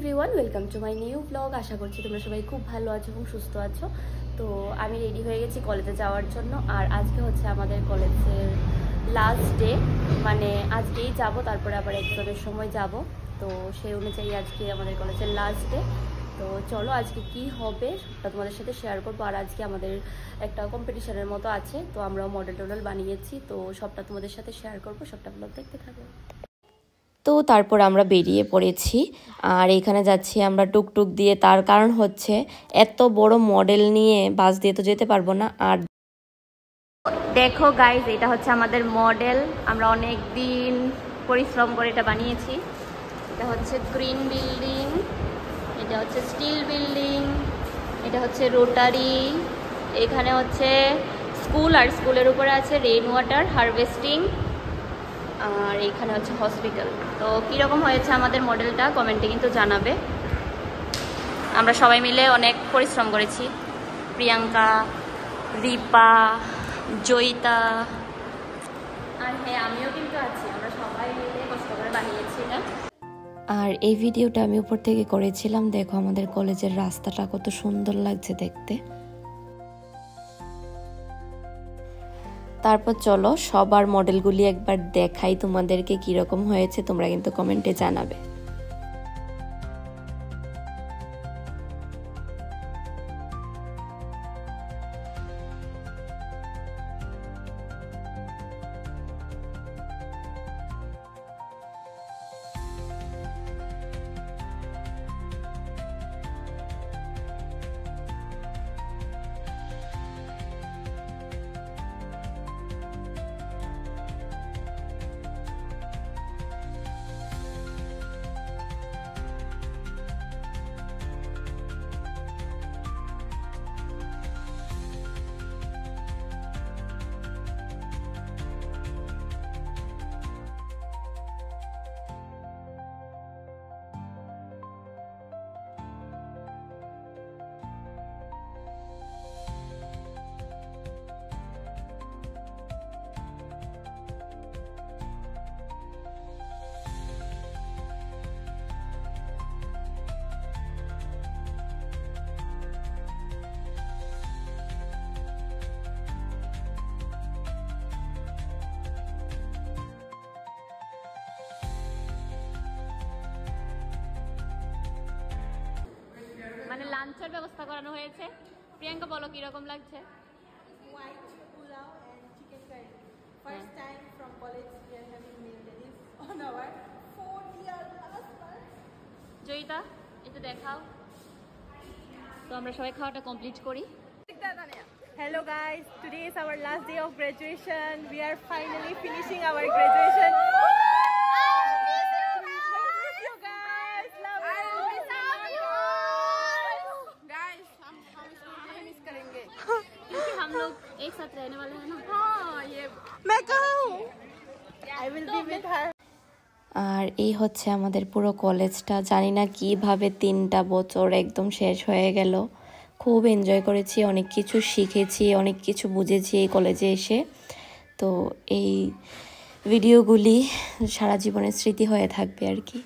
Everyone, welcome to my new blog. আশা করছি তোমরা সবাই খুব ভালো আছো এবং সুস্থ আছো। তো আমি রেডি হয়ে গেছি কলেজে যাওয়ার জন্য। আর আজকে হচ্ছে আমাদের কলেজের লাস্ট ডে, মানে আজকেই যাব, তারপরে আবার এক্সামের সময় যাব। তো সেই অনুযায়ী আজকে আমাদের কলেজের লাস্ট ডে। তো চলো আজকে কি হবে সেটা তোমাদের সাথে শেয়ার করবো। আর আজকে আমাদের একটা কম্পিটিশনের মতো আছে, তো আমরাও মডেল টডেল বানিয়েছি, তো সবটা তোমাদের সাথে শেয়ার করবো। সবটা ব্লগ দেখতে থাকো। তো তারপর আমরা বেরিয়ে পড়েছি, আর এখানে যাচ্ছি আমরা টুকটুক দিয়ে। তার কারণ হচ্ছে এত বড় মডেল নিয়ে বাস দিয়ে তো যেতে পারবো না। আর দেখো গাইজ, এটা হচ্ছে আমাদের মডেল। আমরা অনেক দিন পরিশ্রম করে এটা বানিয়েছি। এটা হচ্ছে গ্রিন বিল্ডিং, এটা হচ্ছে স্টিল বিল্ডিং, এটা হচ্ছে রোটারি, এখানে হচ্ছে স্কুল, আর স্কুলের উপরে আছে রেইন ওয়াটার হারভেস্টিং, আর এখানে হচ্ছে হসপিটাল। তো কীরকম হয়েছে আমাদের মডেলটা কমেন্টে কিন্তু জানাবে। আমরা সবাই মিলে অনেক পরিশ্রম করেছি, প্রিয়াঙ্কা, রিপা, জয়িতা, আর হ্যাঁ আমিও কিন্তু আছি। আমরা সবাই মিলে কষ্ট করে বানিয়েছি না। আর এই ভিডিওটা আমি উপর থেকে করেছিলাম। দেখো আমাদের কলেজের রাস্তাটা কত সুন্দর লাগছে দেখতে। তারপর চলো সবার মডেলগুলি একবার দেখাই তোমাদেরকে কিরকম হয়েছে, তোমরা কিন্তু কমেন্টে জানাবে। মানে লাঞ্চের ব্যবস্থা করানো হয়েছে। প্রিয়াঙ্কা বলো কিরকম লাগছে? White pulao and chicken curry. First time from college we are having meal that is on our 4-year last month. Joyita একটু দেখাও। তো আমরা সবাই খাওয়াটা কমপ্লিট করি। Hello guys, today is our last day of graduation. We are finally finishing our graduation. हम लोग एक साथ रहने वाले हैं ना। हाँ, ये मैं कहूँ I will be with her. আর এই হচ্ছে আমাদের পুরো কলেজটা। জানি না কিভাবে 3টা বছর একদম শেষ হয়ে গেল। খুব এনজয় করেছি, অনেক কিছু শিখেছি, অনেক কিছু বুঝেছি এই কলেজে এসে। তো এই ভিডিওগুলি সারা জীবনের স্মৃতি হয়ে থাকবে আর কি।